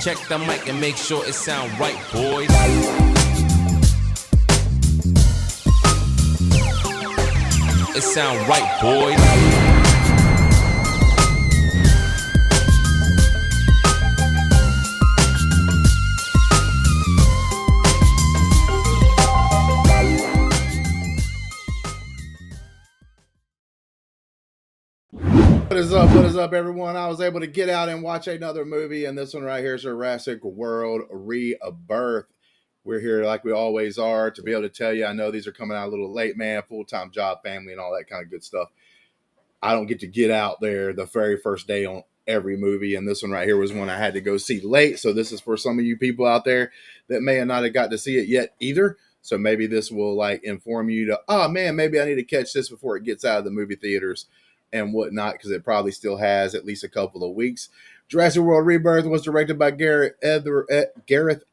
Check the mic and make sure it sound right, boys. It sound right, boys. What is up, everyone? I was able to get out and watch another movie, and this one right here is Jurassic World Rebirth. We're here like we always are to be able to tell you. I know these are coming out a little late, man. Full-time job, family, and all that kind of good stuff. I don't get out there the very first day on every movie, and this one right here was one I had to go see late. So this is for some of you people out there that may not have got to see it yet either. So maybe this will like inform you to, oh man, maybe I need to catch this before it gets out of the movie theaters and whatnot, because it probably still has at least a couple of weeks. Jurassic World Rebirth was directed by Gareth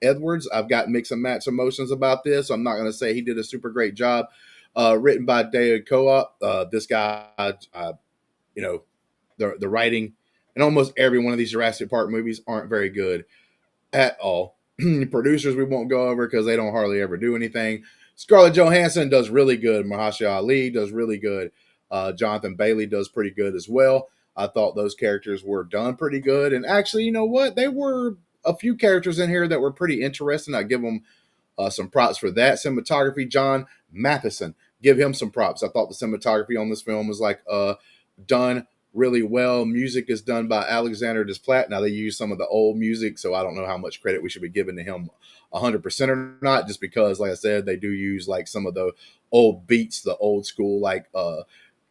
Edwards. I've got mixed and matched emotions about this, so I'm not going to say he did a super great job. Written by David Co-op. This guy, the writing in almost every one of these Jurassic Park movies aren't very good at all. Producers we won't go over because they don't hardly ever do anything. Scarlett Johansson does really good. Mahershala Ali does really good. Jonathan Bailey does pretty good as well. I thought those characters were done pretty good. And actually, you know what? There were a few characters in here that were pretty interesting. I give them some props for that. Cinematography, John Matheson. Give him some props. I thought the cinematography on this film was done really well. Music is done by Alexander Desplat. Now, they use some of the old music, so I don't know how much credit we should be giving to him 100% or not, just because, like I said, they do use like some of the old beats, the old school,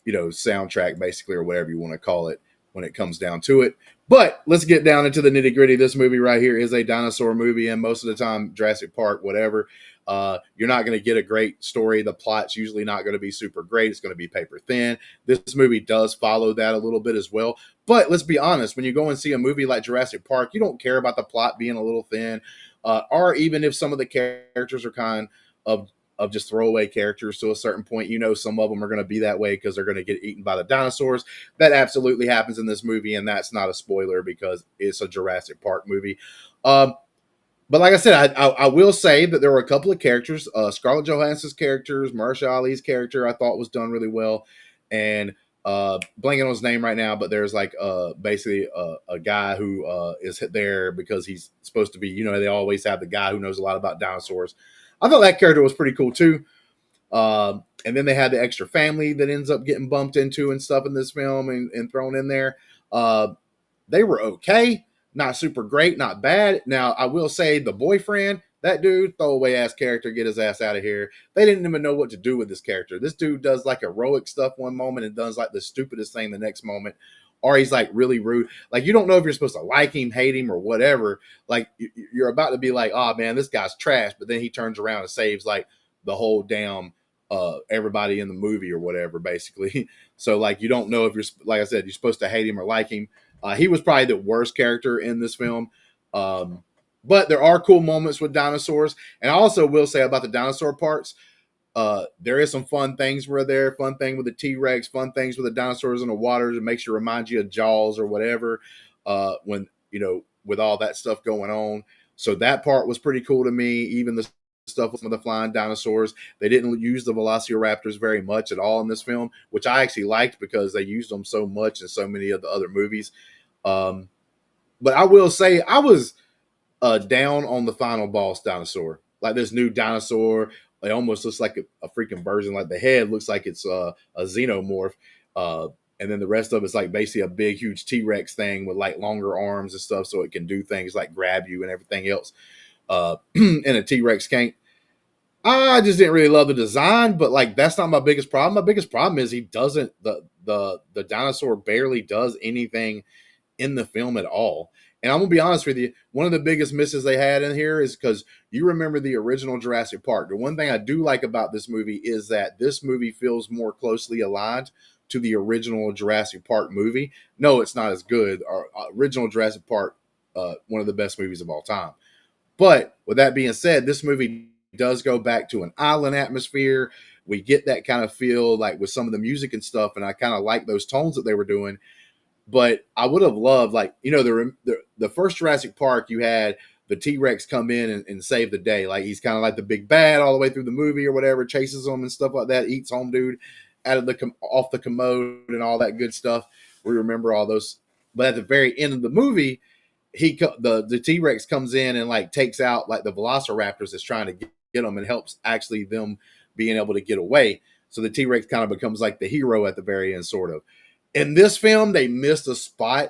soundtrack basically, or whatever you want to call it when it comes down to it. But let's get down into the nitty gritty. This movie right here is a dinosaur movie, and most of the time, Jurassic Park, whatever, you're not going to get a great story. The plot's usually not going to be super great. It's going to be paper thin. This movie does follow that a little bit as well. But let's be honest, when you go and see a movie like Jurassic Park, you don't care about the plot being a little thin, or even if some of the characters are kind of just throwaway characters to a certain point. Some of them are going to be that way because they're going to get eaten by the dinosaurs. That absolutely happens in this movie, and that's not a spoiler because it's a Jurassic Park movie. But like I said, I will say that there were a couple of characters. Scarlett Johansson's characters, Mahershala Ali's character, I thought was done really well. And blanking on his name right now, but there's basically a guy who is there because he's supposed to be, they always have the guy who knows a lot about dinosaurs. I thought that character was pretty cool too. And then they had the extra family that ends up getting bumped into and stuff in this film and thrown in there. They were okay. Not super great, not bad. Now, I will say the boyfriend, that dude, throwaway ass character, get his ass out of here. They didn't even know what to do with this character. This dude does like heroic stuff one moment and does like the stupidest thing the next moment. Or he's like really rude. Like, you don't know if you're supposed to like him, hate him, or whatever. Like, you're about to be like, oh man, this guy's trash. But then he turns around and saves like the whole damn everybody in the movie or whatever, basically. So like, you don't know if you're, like I said, you're supposed to hate him or like him. He was probably the worst character in this film. But there are cool moments with dinosaurs. And I also will say about the dinosaur parts, there is some fun things where there. Fun thing with the T-Rex, fun things with the dinosaurs in the water that makes you remind you of Jaws or whatever, when, with all that stuff going on. So that part was pretty cool to me. Even the stuff with some of the flying dinosaurs. They didn't use the velociraptors very much at all in this film, which I actually liked because they used them so much in so many of the other movies. But I will say I was down on the final boss dinosaur. Like this new dinosaur, it almost looks like a freaking version. Like the head looks like it's a xenomorph. And then the rest of it's like basically a big, huge T-Rex thing with like longer arms and stuff so it can do things like grab you and everything else. And a T-Rex can't. I just didn't really love the design, but like that's not my biggest problem. My biggest problem is he doesn't the dinosaur barely does anything in the film at all. And I'm gonna be honest with you, one of the biggest misses they had in here is because you remember the original Jurassic Park. The one thing I do like about this movie is that this movie feels more closely aligned to the original Jurassic Park movie. No, it's not as good. Our original Jurassic Park, one of the best movies of all time. But with that being said, this movie does go back to an island atmosphere. We get that kind of feel like with some of the music and stuff, and I kind of like those tones that they were doing. But I would have loved, like, you know, the first Jurassic Park, you had the T-Rex come in and save the day. Like, he's kind of like the big bad all the way through the movie or whatever, chases them and stuff like that, eats home dude out of off the commode and all that good stuff. We remember all those. But at the very end of the movie, the T-Rex comes in and like takes out like the Velociraptors that's trying to get them, and helps actually them being able to get away. So the T-Rex kind of becomes like the hero at the very end, sort of. In this film, they missed a spot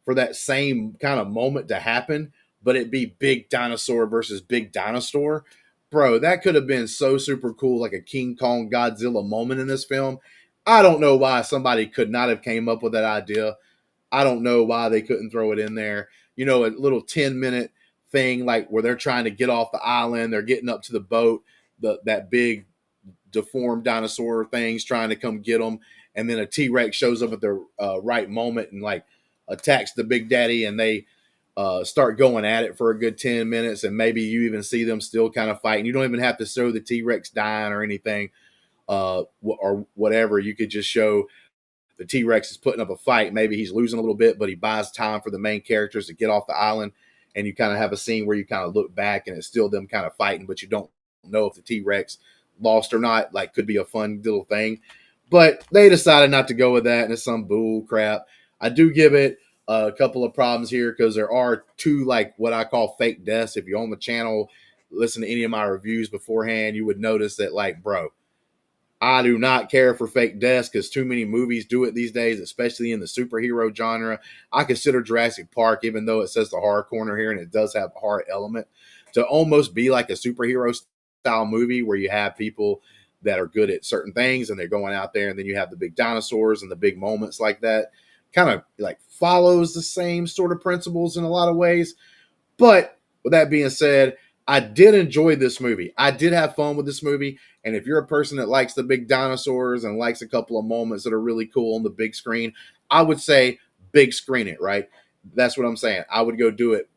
for that same kind of moment to happen, but it'd be big dinosaur versus big dinosaur. Bro, that could have been so super cool, like a King Kong Godzilla moment in this film. I don't know why somebody could not have came up with that idea. I don't know why they couldn't throw it in there. You know, a little 10-minute thing like where they're trying to get off the island, they're getting up to the boat, that big deformed dinosaur thing's trying to come get them, and then a T-Rex shows up at the right moment and like attacks the Big Daddy, and they start going at it for a good 10 minutes, and maybe you even see them still kind of fighting. You don't even have to show the T-Rex dying or anything or whatever. You could just show the T-Rex is putting up a fight. Maybe he's losing a little bit, but he buys time for the main characters to get off the island, and you kind of have a scene where you kind of look back and it's still them kind of fighting, but you don't know if the T-Rex lost or not. Like, could be a fun little thing. But they decided not to go with that, and it's some bull crap. I do give it a couple of problems here because there are two, like, what I call fake deaths. If you're on the channel, listen to any of my reviews beforehand, you would notice that, like, bro, I do not care for fake deaths because too many movies do it these days, especially in the superhero genre. I consider Jurassic Park, even though it says the horror corner here and it does have a horror element, to almost be like a superhero style movie where you have people that are good at certain things and they're going out there, and then you have the big dinosaurs and the big moments like that. Kind of like follows the same sort of principles in a lot of ways. But with that being said, I did enjoy this movie. I did have fun with this movie. And if you're a person that likes the big dinosaurs and likes a couple of moments that are really cool on the big screen, I would say big screen it, right? That's what I'm saying. I would go do it.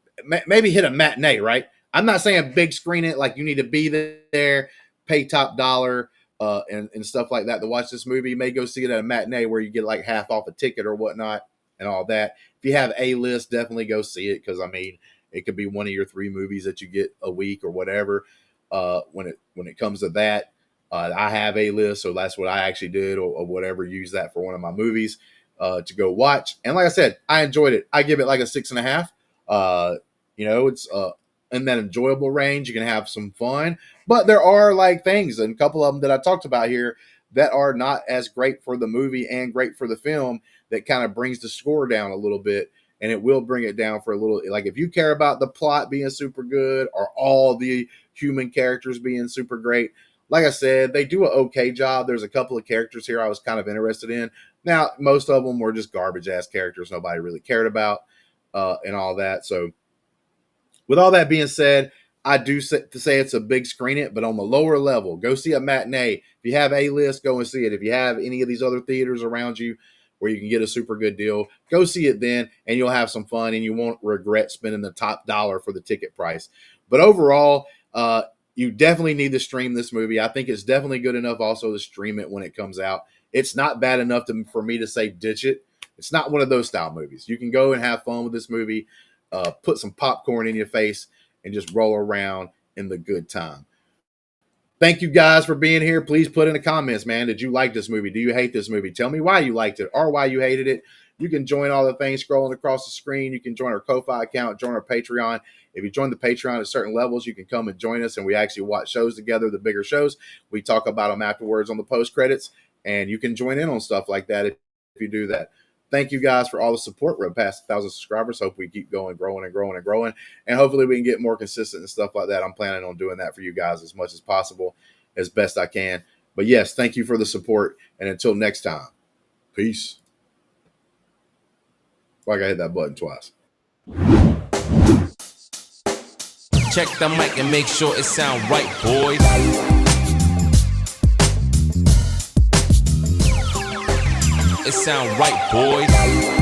Maybe hit a matinee, right? I'm not saying big screen it like you need to be there, pay top dollar, and stuff like that to watch this movie. You may go see it at a matinee where you get like half off a ticket or whatnot and all that. If you have A-list, definitely go see it because, I mean, it could be one of your 3 movies that you get a week or whatever. When it comes to that, I have A-list, so that's what I actually did or whatever. Use that for one of my movies to go watch. And like I said, I enjoyed it. I give it like a 6.5. You know, it's in that enjoyable range. You can have some fun, but there are like things, and a couple of them that I talked about here that are not as great for the movie and great for the film, that kind of brings the score down a little bit. And it will bring it down for a little. Like, if you care about the plot being super good or all the human characters being super great, like I said, they do an okay job. There's a couple of characters here I was kind of interested in. Now, most of them were just garbage ass characters nobody really cared about and all that. So with all that being said, I do say it's a big screen it, but on the lower level, go see a matinee. If you have A-list, go and see it. If you have any of these other theaters around you where you can get a super good deal, go see it then, and you'll have some fun, and you won't regret spending the top dollar for the ticket price. But overall, you definitely need to stream this movie. I think it's definitely good enough also to stream it when it comes out. It's not bad enough for me to say ditch it. It's not one of those style movies. You can go and have fun with this movie, put some popcorn in your face, and just roll around in the good time. Thank you guys for being here. Please put in the comments, man. Did you like this movie? Do you hate this movie? Tell me why you liked it or why you hated it. You can join all the things scrolling across the screen. You can join our Ko-Fi account, join our Patreon. If you join the Patreon at certain levels, you can come and join us, and we actually watch shows together, the bigger shows. We talk about them afterwards on the post credits, and you can join in on stuff like that if you do that. Thank you guys for all the support. We're past 1,000 subscribers. Hope we keep going, growing and growing and growing. And hopefully we can get more consistent and stuff like that. I'm planning on doing that for you guys as much as possible, as best I can. But yes, thank you for the support. And until next time, peace. Like I hit that button twice. Check the mic and make sure it sound right, boys. It sound right, boys.